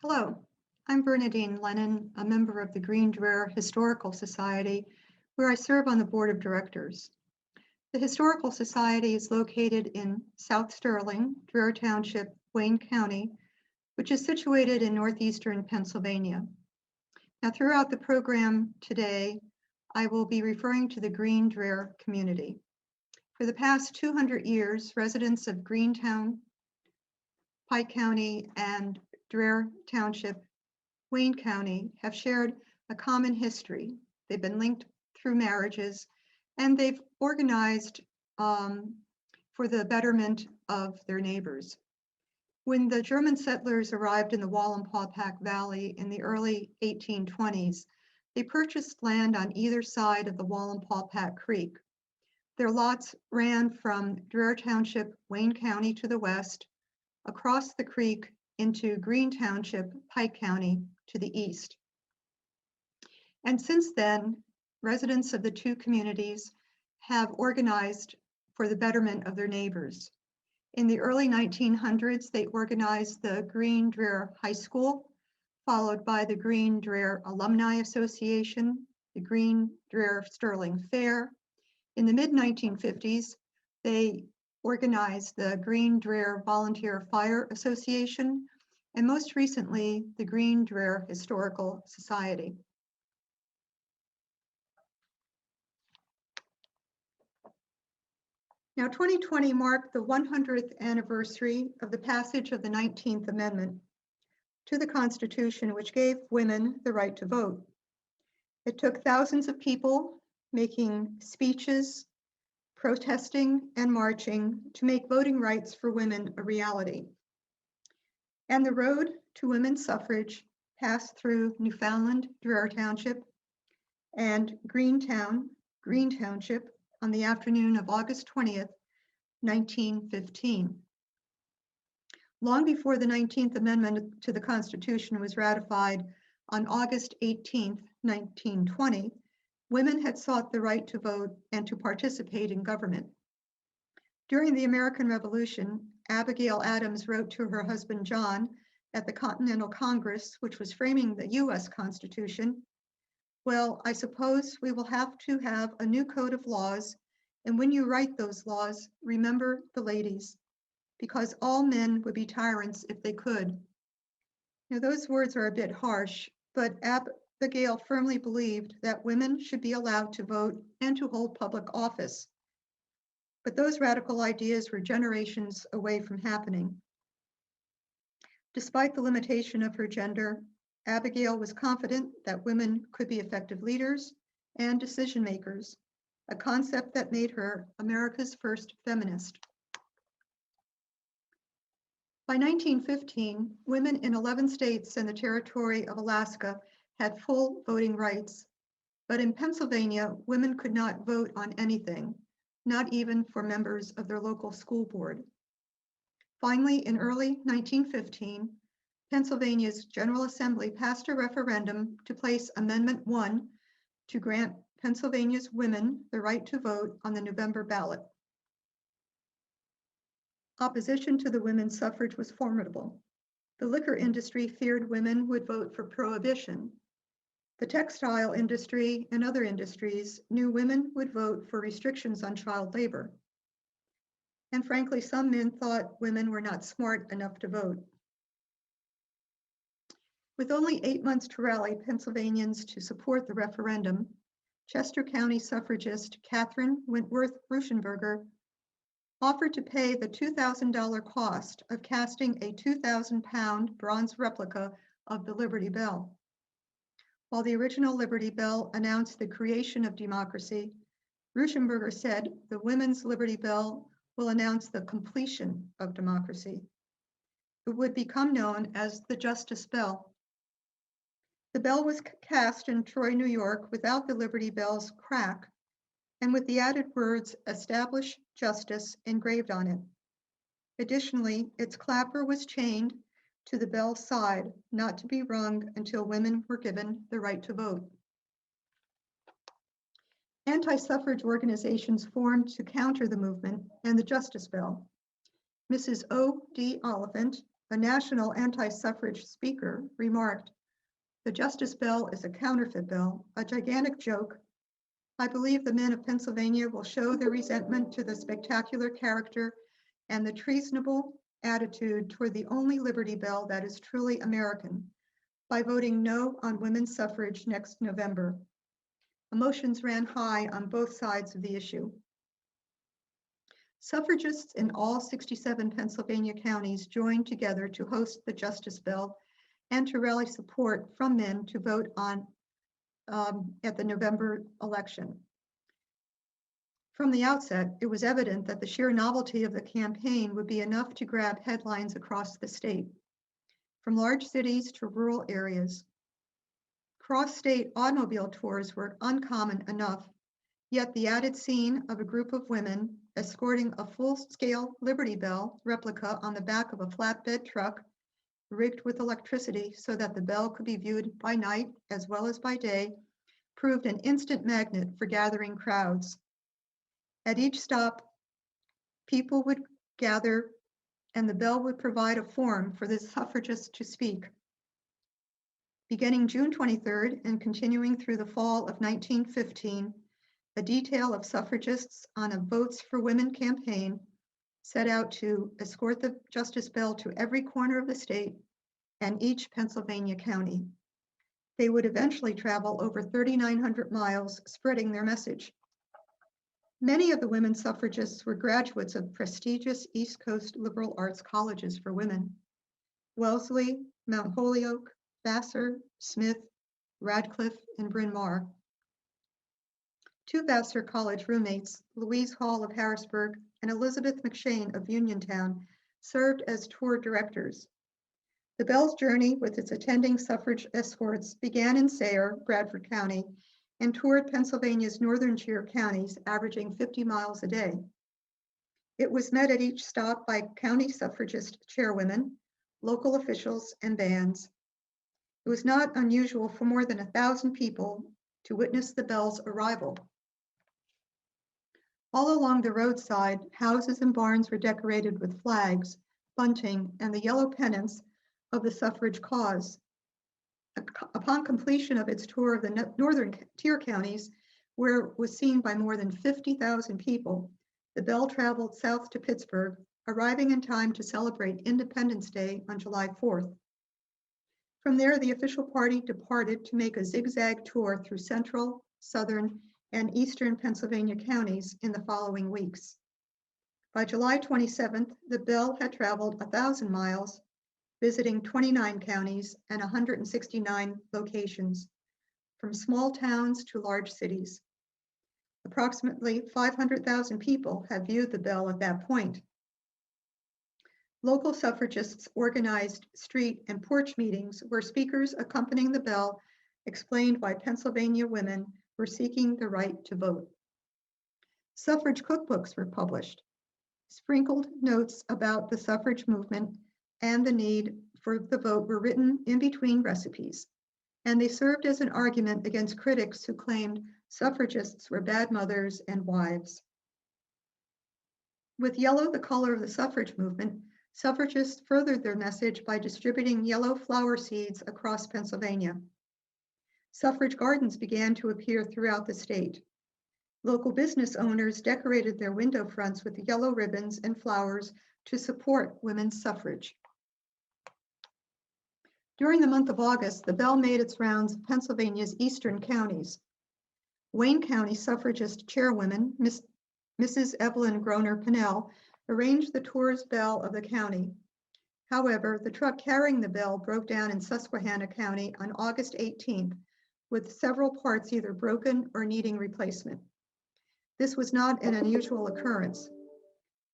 Hello, I'm Bernadine Lennon, a member of the Greene-Dreher Historical Society, where I serve on the board of directors. The Historical Society is located in South Sterling, Dreher Township, Wayne County, which is situated in northeastern Pennsylvania. Now, throughout the program today, I will be referring to the Greene-Dreher community. For the past 200 years, residents of Greentown, Pike County, and Dreher Township, Wayne County have shared a common history. They've been linked through marriages, and they've organized for the betterment of their neighbors. When the German settlers arrived in the Wallenpaupack Valley in the early 1820s, they purchased land on either side of the Wallenpaupack Creek. Their lots ran from Dreher Township, Wayne County to the west, across the creek into Greene Township, Pike County to the east. And since then, residents of the two communities have organized for the betterment of their neighbors. In the early 1900s, they organized the Greene-Dreher High School, followed by the Greene-Dreher Alumni Association, the Greene-Dreher Sterling Fair. In the mid-1950s, they organized the Greene-Dreher Volunteer Fire Association, and most recently, the Greene-Dreher Historical Society. Now, 2020 marked the 100th anniversary of the passage of the 19th Amendment to the Constitution, which gave women the right to vote. It took thousands of people making speeches, protesting, and marching to make voting rights for women a reality. And the road to women's suffrage passed through Newfoundland, Dreher Township, and Greentown, Greene Township, on the afternoon of August 20th, 1915. Long before the 19th Amendment to the Constitution was ratified on August 18th, 1920, women had sought the right to vote and to participate in government. During the American Revolution, Abigail Adams wrote to her husband John at the Continental Congress, which was framing the US Constitution, "Well, I suppose we will have to have a new code of laws, and when you write those laws, remember the ladies, because all men would be tyrants if they could." Now, those words are a bit harsh, but Abigail firmly believed that women should be allowed to vote and to hold public office. But those radical ideas were generations away from happening. Despite the limitation of her gender, Abigail was confident that women could be effective leaders and decision makers, a concept that made her America's first feminist. By 1915, women in 11 states and the territory of Alaska had full voting rights. But in Pennsylvania, women could not vote on anything, not even for members of their local school board. Finally, in early 1915, Pennsylvania's General Assembly passed a referendum to place Amendment 1 to grant Pennsylvania's women the right to vote on the November ballot. Opposition to the women's suffrage was formidable. The liquor industry feared women would vote for prohibition. The textile industry and other industries knew women would vote for restrictions on child labor. And frankly, some men thought women were not smart enough to vote. With only 8 months to rally Pennsylvanians to support the referendum, Chester County suffragist Catherine Wentworth Ruschenberger offered to pay the $2,000 cost of casting a 2,000-pound bronze replica of the Liberty Bell. While the original Liberty Bell announced the creation of democracy, Ruschenberger said the Women's Liberty Bell will announce the completion of democracy. It would become known as the Justice Bell. The bell was cast in Troy, New York, without the Liberty Bell's crack, and with the added words "Establish Justice" engraved on it. Additionally, its clapper was chained to the bell's side, not to be rung until women were given the right to vote. Anti-suffrage organizations formed to counter the movement and the Justice Bell. Mrs. O.D. Oliphant, a national anti-suffrage speaker, remarked, "The Justice Bell is a counterfeit bill, a gigantic joke. I believe the men of Pennsylvania will show their resentment to the spectacular character and the treasonable attitude toward the only Liberty Bell that is truly American by voting no on women's suffrage next November." Emotions ran high on both sides of the issue. Suffragists in all 67 Pennsylvania counties joined together to host the Justice Bell and to rally support from men to vote on at the November election. From the outset, it was evident that the sheer novelty of the campaign would be enough to grab headlines across the state, from large cities to rural areas. Cross-state automobile tours were uncommon enough, yet the added scene of a group of women escorting a full-scale Liberty Bell replica on the back of a flatbed truck rigged with electricity so that the bell could be viewed by night as well as by day proved an instant magnet for gathering crowds. At each stop, people would gather and the bell would provide a forum for the suffragists to speak. Beginning June 23rd and continuing through the fall of 1915, a detail of suffragists on a Votes for Women campaign set out to escort the Justice Bell to every corner of the state and each Pennsylvania county. They would eventually travel over 3,900 miles, spreading their message. Many of the women suffragists were graduates of prestigious East Coast liberal arts colleges for women: Wellesley, Mount Holyoke, Vassar, Smith, Radcliffe, and Bryn Mawr. Two Vassar College roommates, Louise Hall of Harrisburg and Elizabeth McShane of Uniontown, served as tour directors. The Bell's journey with its attending suffrage escorts began in Sayre, Bradford County, and toured Pennsylvania's northern tier counties, averaging 50 miles a day. It was met at each stop by county suffragist chairwomen, local officials, and bands. It was not unusual for more than 1,000 people to witness the Bell's arrival. All along the roadside, houses and barns were decorated with flags, bunting, and the yellow pennants of the suffrage cause. Upon completion of its tour of the northern tier counties, where it was seen by more than 50,000 people, the Bell traveled south to Pittsburgh, arriving in time to celebrate Independence Day on July 4th. From there, the official party departed to make a zigzag tour through central, southern, and eastern Pennsylvania counties in the following weeks. By July 27th, the Bell had traveled 1,000 miles, visiting 29 counties and 169 locations, from small towns to large cities. Approximately 500,000 people had viewed the Bell at that point. Local suffragists organized street and porch meetings where speakers accompanying the Bell explained why Pennsylvania women were seeking the right to vote. Suffrage cookbooks were published. Sprinkled notes about the suffrage movement and the need for the vote were written in between recipes, and they served as an argument against critics who claimed suffragists were bad mothers and wives. With yellow the color of the suffrage movement, suffragists furthered their message by distributing yellow flower seeds across Pennsylvania. Suffrage gardens began to appear throughout the state. Local business owners decorated their window fronts with yellow ribbons and flowers to support women's suffrage. During the month of August, the Bell made its rounds of Pennsylvania's eastern counties. Wayne County suffragist chairwoman, Mrs. Evelyn Groner Pinnell, arranged the tour's bell of the county. However, the truck carrying the bell broke down in Susquehanna County on August 18th, with several parts either broken or needing replacement. This was not an unusual occurrence.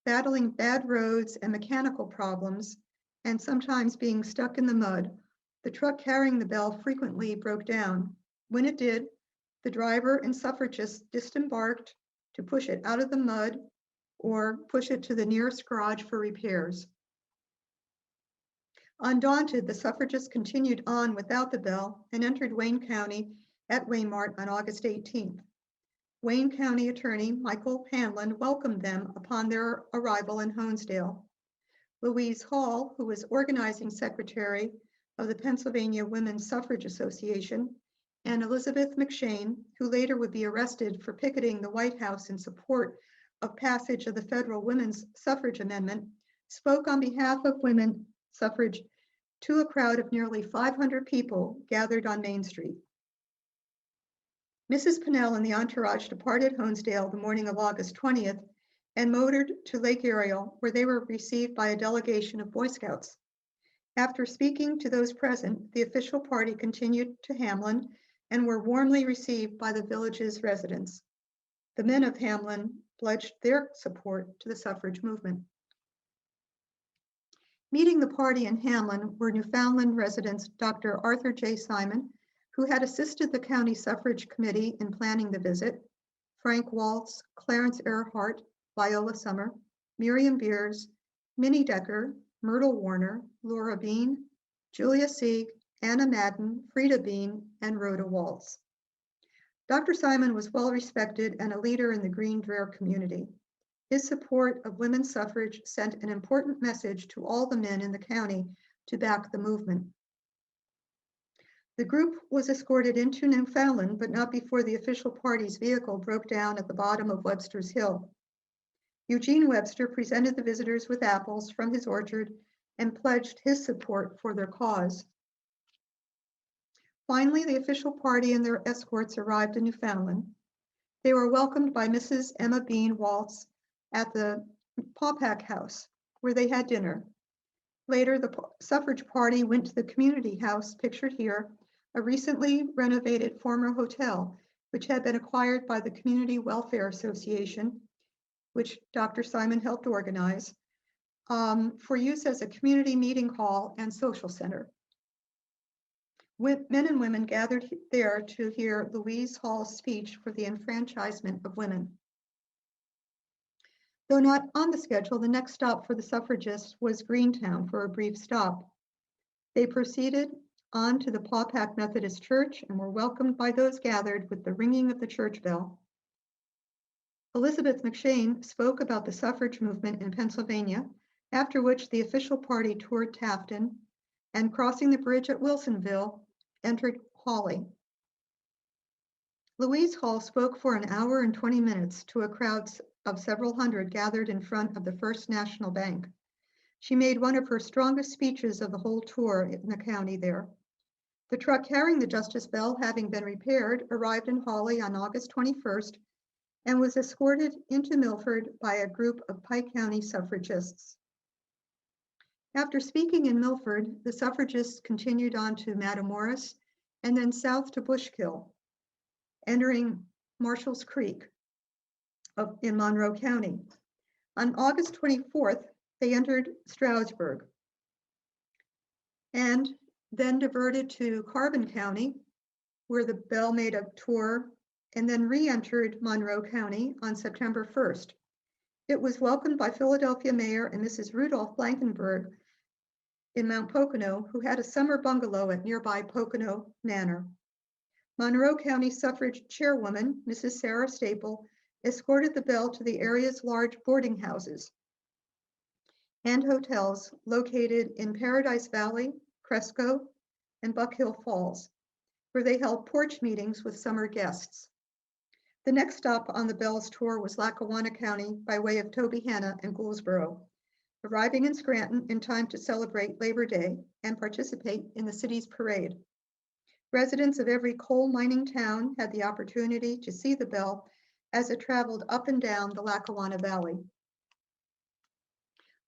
Battling bad roads and mechanical problems, and sometimes being stuck in the mud, the truck carrying the bell frequently broke down. When it did, the driver and suffragists disembarked to push it out of the mud or push it to the nearest garage for repairs. Undaunted, the suffragists continued on without the bell and entered Wayne County at Waymart on August 18th. Wayne County Attorney Michael Hanlon welcomed them upon their arrival in Honesdale. Louise Hall, who was organizing secretary of the Pennsylvania Women's Suffrage Association, and Elizabeth McShane, who later would be arrested for picketing the White House in support of passage of the federal women's suffrage amendment, spoke on behalf of women suffrage to a crowd of nearly 500 people gathered on Main Street. Mrs. Pinnell and the entourage departed Honesdale the morning of August 20th and motored to Lake Ariel, where they were received by a delegation of Boy Scouts. After speaking to those present, the official party continued to Hamlin and were warmly received by the village's residents. The men of Hamlin pledged their support to the suffrage movement. Meeting the party in Hamlin were Newfoundland residents Dr. Arthur J. Simon, who had assisted the county suffrage committee in planning the visit, Frank Waltz, Clarence Earhart, Viola Summer, Miriam Beers, Minnie Decker, Myrtle Warner, Laura Bean, Julia Sieg, Anna Madden, Frida Bean, and Rhoda Waltz. Dr. Simon was well respected and a leader in the Greene-Dreher community. His support of women's suffrage sent an important message to all the men in the county to back the movement. The group was escorted into Newfoundland, but not before the official party's vehicle broke down at the bottom of Webster's Hill. Eugene Webster presented the visitors with apples from his orchard and pledged his support for their cause. Finally, the official party and their escorts arrived in Newfoundland. They were welcomed by Mrs. Emma Bean Waltz at the Paupack House, where they had dinner. Later, the suffrage party went to the community house pictured here, a recently renovated former hotel, which had been acquired by the Community Welfare Association, which Dr. Simon helped organize, for use as a community meeting hall and social center. Men and women gathered there to hear Louise Hall's speech for the enfranchisement of women. Though not on the schedule, the next stop for the suffragists was Greentown for a brief stop. They proceeded on to the Paupack Methodist Church and were welcomed by those gathered with the ringing of the church bell. Elizabeth McShane spoke about the suffrage movement in Pennsylvania, after which the official party toured Tafton and, crossing the bridge at Wilsonville, entered Hawley. Louise Hall spoke for an hour and 20 minutes to a crowd of several hundred gathered in front of the First National Bank. She made one of her strongest speeches of the whole tour in the county there. The truck carrying the Justice Bell, having been repaired, arrived in Hawley on August 21st and was escorted into Milford by a group of Pike County suffragists. After speaking in Milford, the suffragists continued on to Matamoras and then south to Bushkill, entering Marshall's Creek in Monroe County. On August 24th, they entered Stroudsburg and then diverted to Carbon County, where the Bell made a tour and then re-entered Monroe County on September 1st. It was welcomed by Philadelphia Mayor and Mrs. Rudolph Blankenberg in Mount Pocono, who had a summer bungalow at nearby Pocono Manor. Monroe County suffrage chairwoman, Mrs. Sarah Staple, escorted the Bell to the area's large boarding houses and hotels located in Paradise Valley, Cresco, and Buck Hill Falls, where they held porch meetings with summer guests. The next stop on the Bell's tour was Lackawanna County by way of Tobyhanna and Gouldsboro, arriving in Scranton in time to celebrate Labor Day and participate in the city's parade. Residents of every coal mining town had the opportunity to see the Bell as it traveled up and down the Lackawanna Valley.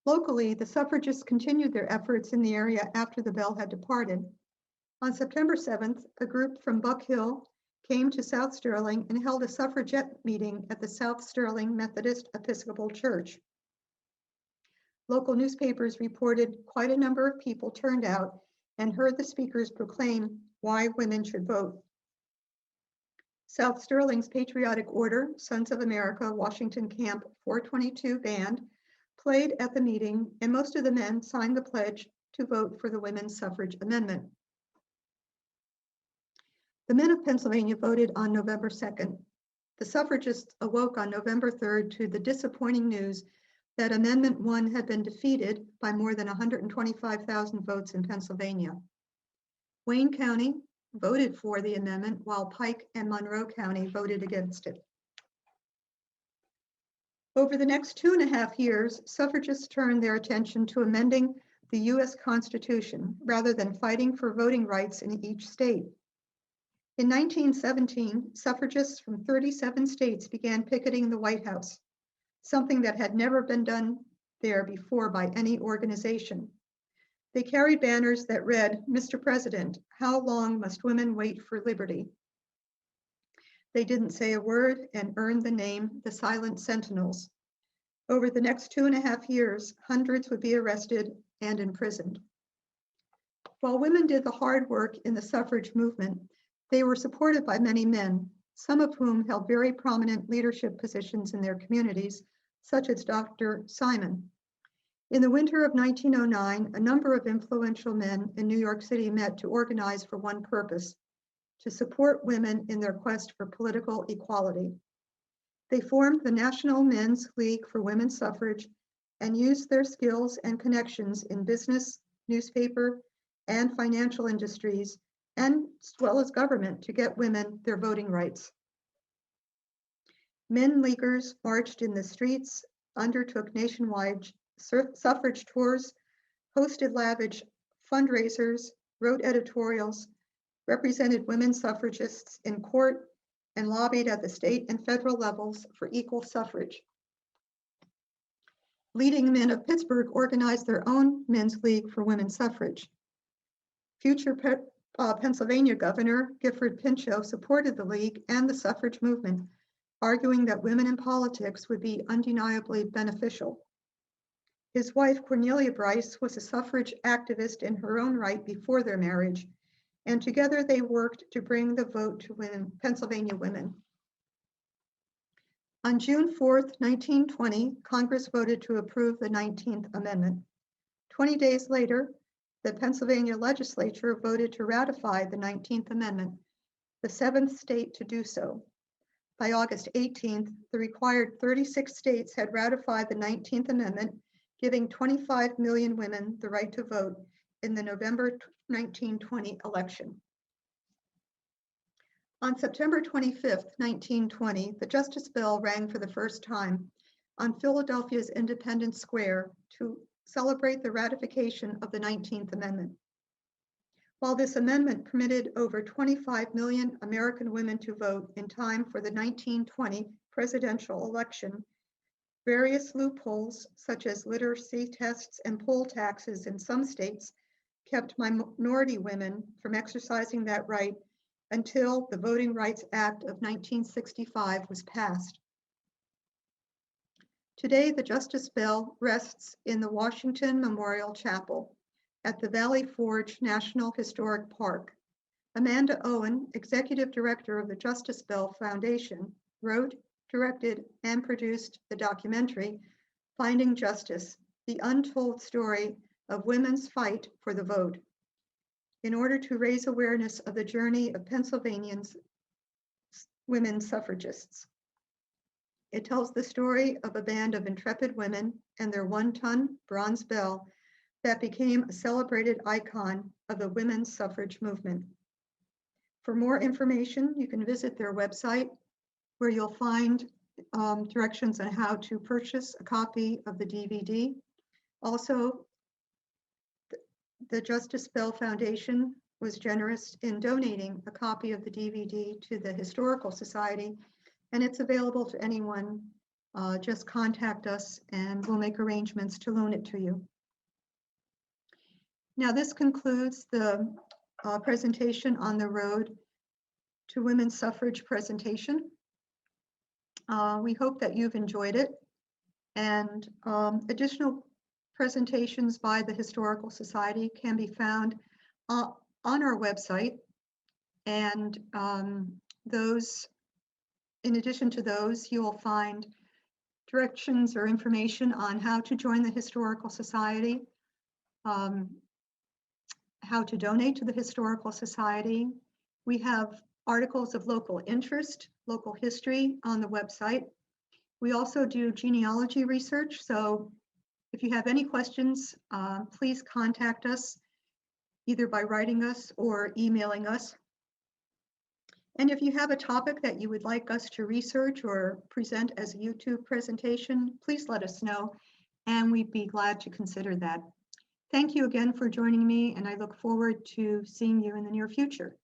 Locally, the suffragists continued their efforts in the area after the Bell had departed. On September 7th, a group from Buck Hill came to South Sterling and held a suffragette meeting at the South Sterling Methodist Episcopal Church. Local newspapers reported quite a number of people turned out and heard the speakers proclaim why women should vote. South Sterling's Patriotic Order, Sons of America, Washington Camp 422 band played at the meeting, and most of the men signed the pledge to vote for the women's suffrage amendment. The men of Pennsylvania voted on November 2nd. The suffragists awoke on November 3rd to the disappointing news that Amendment 1 had been defeated by more than 125,000 votes in Pennsylvania. Wayne County voted for the amendment, while Pike and Monroe County voted against it. Over the next 2.5 years, suffragists turned their attention to amending the U.S. Constitution rather than fighting for voting rights in each state. In 1917, suffragists from 37 states began picketing the White House, something that had never been done there before by any organization. They carried banners that read, "Mr. President, how long must women wait for liberty?" They didn't say a word and earned the name the Silent Sentinels. Over the next 2.5 years, hundreds would be arrested and imprisoned. While women did the hard work in the suffrage movement, they were supported by many men, some of whom held very prominent leadership positions in their communities, such as Dr. Simon. In the winter of 1909, a number of influential men in New York City met to organize for one purpose: to support women in their quest for political equality. They formed the National Men's League for Women's Suffrage and used their skills and connections in business, newspaper, and financial industries, and as well as government, to get women their voting rights. Men Leaguers marched in the streets, undertook nationwide suffrage tours, hosted lavish fundraisers, wrote editorials, represented women suffragists in court, and lobbied at the state and federal levels for equal suffrage. Leading men of Pittsburgh organized their own men's league for women's suffrage. Future Pennsylvania Governor Gifford Pinchot supported the league and the suffrage movement, arguing that women in politics would be undeniably beneficial. His wife, Cornelia Bryce, was a suffrage activist in her own right before their marriage, and together they worked to bring the vote to Pennsylvania women. On June 4th, 1920, Congress voted to approve the 19th Amendment. 20 days later, the Pennsylvania legislature voted to ratify the 19th Amendment, the 7th state to do so. By August 18th, the required 36 states had ratified the 19th Amendment, giving 25 million women the right to vote in the November 1920 election. On September 25th, 1920, the Justice Bell rang for the first time on Philadelphia's Independence Square to celebrate the ratification of the 19th Amendment. While this amendment permitted over 25 million American women to vote in time for the 1920 presidential election, various loopholes, such as literacy tests and poll taxes in some states, kept minority women from exercising that right until the Voting Rights Act of 1965 was passed. Today, the Justice Bell rests in the Washington Memorial Chapel at the Valley Forge National Historic Park. Amanda Owen, Executive Director of the Justice Bell Foundation, wrote, directed, and produced the documentary, Finding Justice, the Untold Story of Women's Fight for the Vote, in order to raise awareness of the journey of Pennsylvanians women suffragists. It tells the story of a band of intrepid women and their 1-ton bronze bell that became a celebrated icon of the women's suffrage movement. For more information, you can visit their website, where you'll find directions on how to purchase a copy of the DVD. Also, the Justice Bell Foundation was generous in donating a copy of the DVD to the Historical Society, and it's available to anyone. Just contact us and we'll make arrangements to loan it to you. Now, this concludes the presentation on the road to women's suffrage presentation. We hope that you've enjoyed it, and additional presentations by the Historical Society can be found on our website, and in addition to those, you will find directions or information on how to join the Historical Society, how to donate to the Historical Society. We have articles of local interest, local history on the website. We also do genealogy research, so if you have any questions, please contact us either by writing us or emailing us. And if you have a topic that you would like us to research or present as a YouTube presentation, please let us know, and we'd be glad to consider that. Thank you again for joining me, and I look forward to seeing you in the near future.